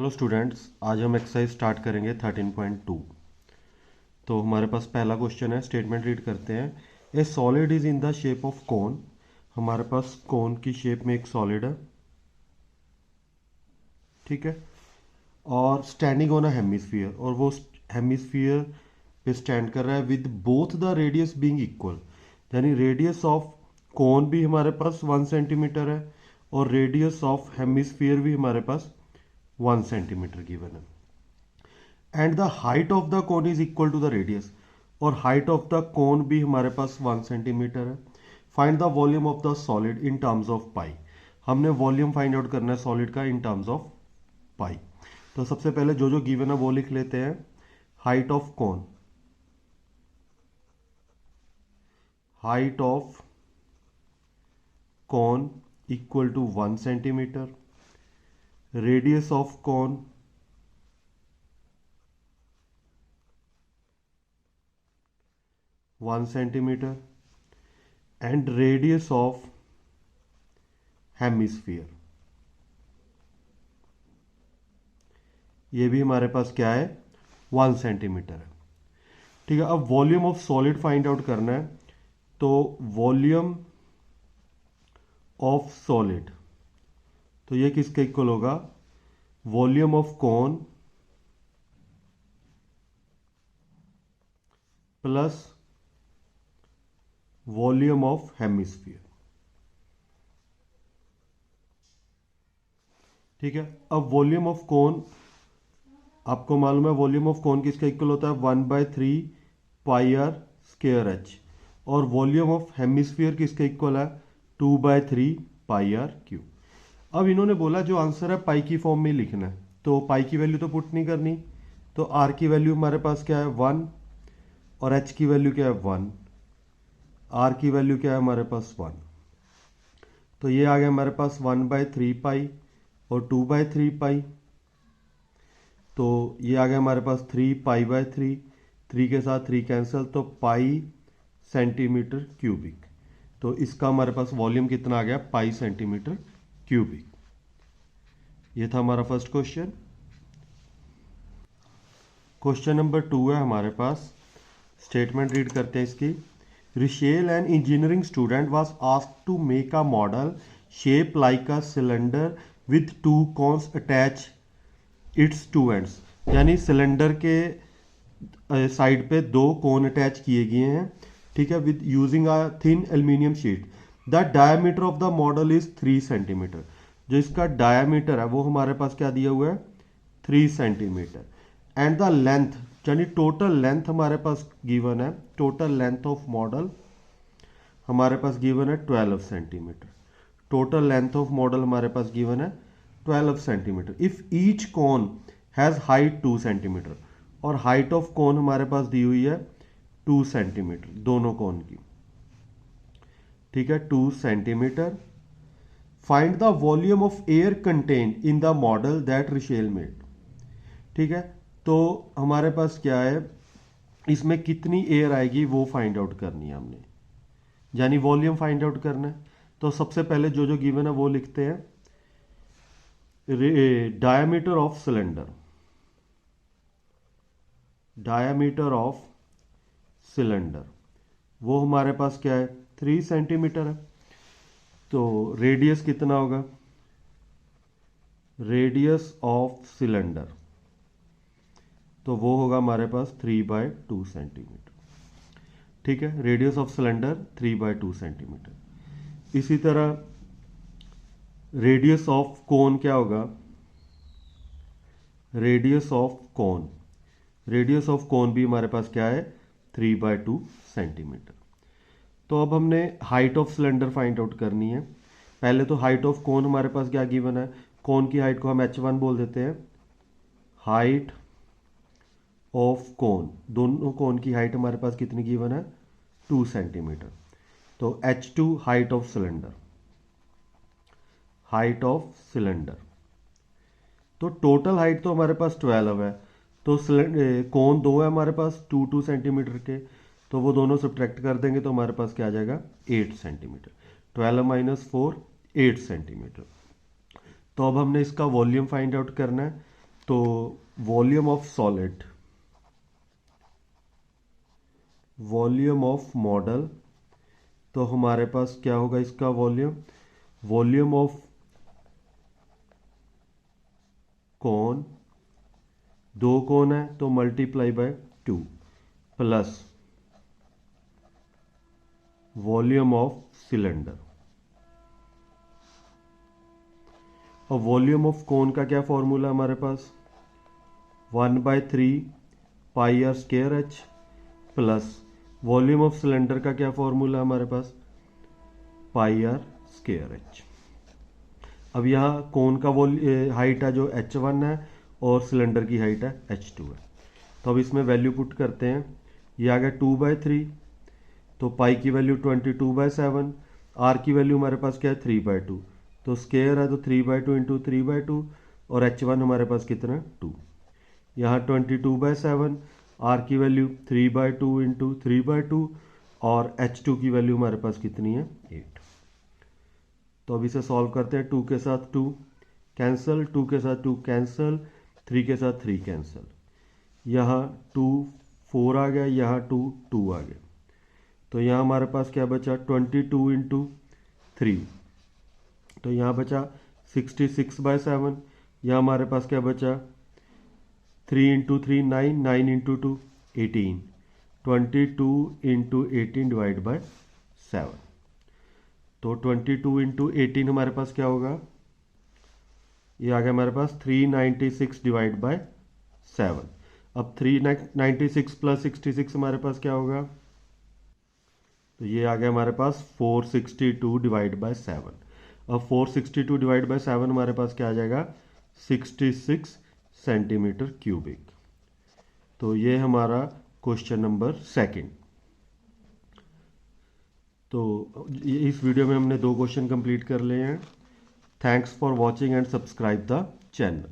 Hello students, आज हम exercise start करेंगे 13.2। तो हमारे पास पहला क्वेश्चन है, स्टेटमेंट रीड करते हैं। ए solid is in the shape of cone. हमारे पास कोन की शेप में एक सॉलिड है, ठीक है, और स्टैंडिंग ऑन अ हेमिस्फीयर, और वो हेमिस्फीयर पे स्टैंड कर रहा है with both the radius being equal. यानी रेडियस ऑफ कोन भी हमारे पास 1 सेंटीमीटर है और रेडियस ऑफ हेमिस्फीयर भी हमारे पास 1 सेंटीमीटर गिवन है। And the height of the cone is equal to the radius, और हाइट ऑफ द कोन भी हमारे पास 1 सेंटीमीटर है। Find the volume of the solid in terms of pi. हमने वॉल्यूम फाइंड आउट करना है solid का इन टर्म्स ऑफ पाई। तो सबसे पहले जो जो गिवन है वो लिख लेते हैं। Height of cone, height of cone equal to 1 centimetre, radius of cone 1 centimetre, and radius of hemisphere, ये भी हमारे पास क्या है, 1 सेंटीमीटर है। ठीक है, अब volume of solid find out करना है। तो वॉल्यूम ऑफ सॉलिड, तो ये किसके इक्वल होगा, volume of cone plus volume of hemisphere. ठीक है, अब वॉल्यूम ऑफ कोन आपको मालूम है, वॉल्यूम ऑफ कोन किसका इक्वल होता है, 1/3 पाई आर स्क्वायर एच, और वॉल्यूम ऑफ हेमिस्फीयर किसका इक्वल है, 2/3 पाई आर क्यूब। अब इन्होंने बोला जो आंसर है पाई की फॉर्म में लिखना है, तो पाई की वैल्यू तो पुट नहीं करनी। तो आर की वैल्यू हमारे पास क्या है, 1, और एच की वैल्यू क्या है, 1। आर की वैल्यू क्या है हमारे पास, 1। तो ये आ गया हमारे पास 1/3 पाई और 2/3 पाई। तो ये आ गया हमारे पास 3 पाई/3, 3 के साथ 3 कैंसिल, तो पाई सेंटीमीटर क्यूबिक। तो इसका हमारे पास वॉल्यूम कितना आ गया, पाई सेंटीमीटर क्यूबिक। ये था हमारा फर्स्ट क्वेश्चन। क्वेश्चन नंबर 2 है हमारे पास, स्टेटमेंट रीड करते हैं इसकी। Rachel an engineering student was asked to make a model shape like a cylinder with 2 cones attach its 2 ends. यानी सिलेंडर के साइड पे 2 कोन अटैच किए गए हैं, ठीक है, with using a thin aluminium sheet. The diameter of the model is 3 centimetre. जो इसका डायमीटर है वो हमारे पास क्या दिया हुआ है, 3 सेंटीमीटर। एंड द लेंथ, यानी टोटल लेंथ हमारे पास गिवन है, टोटल लेंथ ऑफ मॉडल हमारे पास गिवन है 12 centimetre. Total length of model हमारे पास गिवन है 12 centimetre. If each cone has height 2 centimetre, और हाइट ऑफ कोन हमारे पास दी हुई है 2 सेंटीमीटर दोनों कोन की, ठीक है, 2 centimetre. Find the volume of air contained in the model that Rachel made. ठीक है, तो हमारे पास क्या है, इसमें कितनी एयर आएगी वो फाइंड आउट करनी है हमने, यानी वॉल्यूम फाइंड आउट करना है। तो सबसे पहले जो जो गिवन है वो लिखते हैं। Diameter of cylinder, diameter of cylinder वो हमारे पास क्या है, 3 सेंटीमीटर है। तो रेडियस कितना होगा, रेडियस ऑफ सिलेंडर, तो वो होगा हमारे पास 3/2 सेंटीमीटर। ठीक है, रेडियस ऑफ सिलेंडर 3/2 सेंटीमीटर। इसी तरह रेडियस ऑफ कोन क्या होगा, radius of cone, radius of कोन भी हमारे पास क्या है, 3/2 सेंटीमीटर। तो अब हमने height of cylinder find out करनी है। पहले तो हाइट ऑफ कोन हमारे पास क्या गिवन है, कोन की हाइट को हम h1 बोल देते हैं। हाइट ऑफ कोन, दोनों कोन की हाइट हमारे पास कितनी गिवन है, 2 सेंटीमीटर। तो h2 height of cylinder, height of cylinder. तो टोटल हाइट तो हमारे पास 12 है, तो कोन 2 है हमारे पास 2 सेंटीमीटर के, तो वो दोनों सब्ट्रैक्ट कर देंगे तो हमारे पास क्या आ जाएगा, 8 सेंटीमीटर। 12 - 4 8 सेंटीमीटर। तो अब हमने इसका वॉल्यूम फाइंड आउट करना है। तो volume of solid, volume of model, तो हमारे पास क्या होगा इसका volume, volume of cone, 2 cone है तो multiply by 2 plus volume of cylinder. और वॉल्यूम ऑफ कोन का क्या फॉर्मूला हमारे पास, 1/3 pi r square h plus volume of cylinder का क्या फॉर्मूला हमारे पास, पाई आर स्क्वायर एच। अब यहाँ कोन का हाइट है जो h1 है और सिलेंडर की हाइट है h2 है। तो अब इसमें वैल्यू पुट करते हैं, ये आ गया 2/3, तो पाई की वैल्यू 22/7, आर की वैल्यू हमारे पास क्या है 3/2, तो स्क्वायर है तो 3/2 इंटू 3/2 और h1 हमारे पास कितना है 2। यहाँ 22/7, आर की वैल्यू 3/2 इंटू 3/2 और h2 की वैल्यू हमारे पास कितनी है 8। तो अब इसे सॉल्व करते हैं, 2 के साथ 2 कैंसिल, 2 के साथ 2 कैंसिल, 3 के साथ 3 कैंसिल, यहाँ 2 4 आ गया, यहाँ 2 2 आ गया। तो यहाँ हमारे पास क्या बचा 22 इंटू 3, तो यहाँ बचा 66/7, यहाँ हमारे पास क्या बचा 3 into 3 9, 9 into 2 18, 22 into 18 divide by 7। तो 22 इंटू 18 हमारे पास क्या होगा, ये आ गया हमारे पास 396 डिवाइड बाय 7। अब 396 प्लस 66 हमारे पास क्या होगा, तो ये आ गया हमारे पास 462 डिवाइड बाय 7। अब 462 डिवाइड बाय 7 हमारे पास क्या आ जाएगा 66 सेंटीमीटर क्यूबिक। तो ये हमारा क्वेश्चन नंबर 2। तो इस वीडियो में हमने 2 क्वेश्चन कंप्लीट कर लिए हैं। Thanks for watching and subscribe the channel.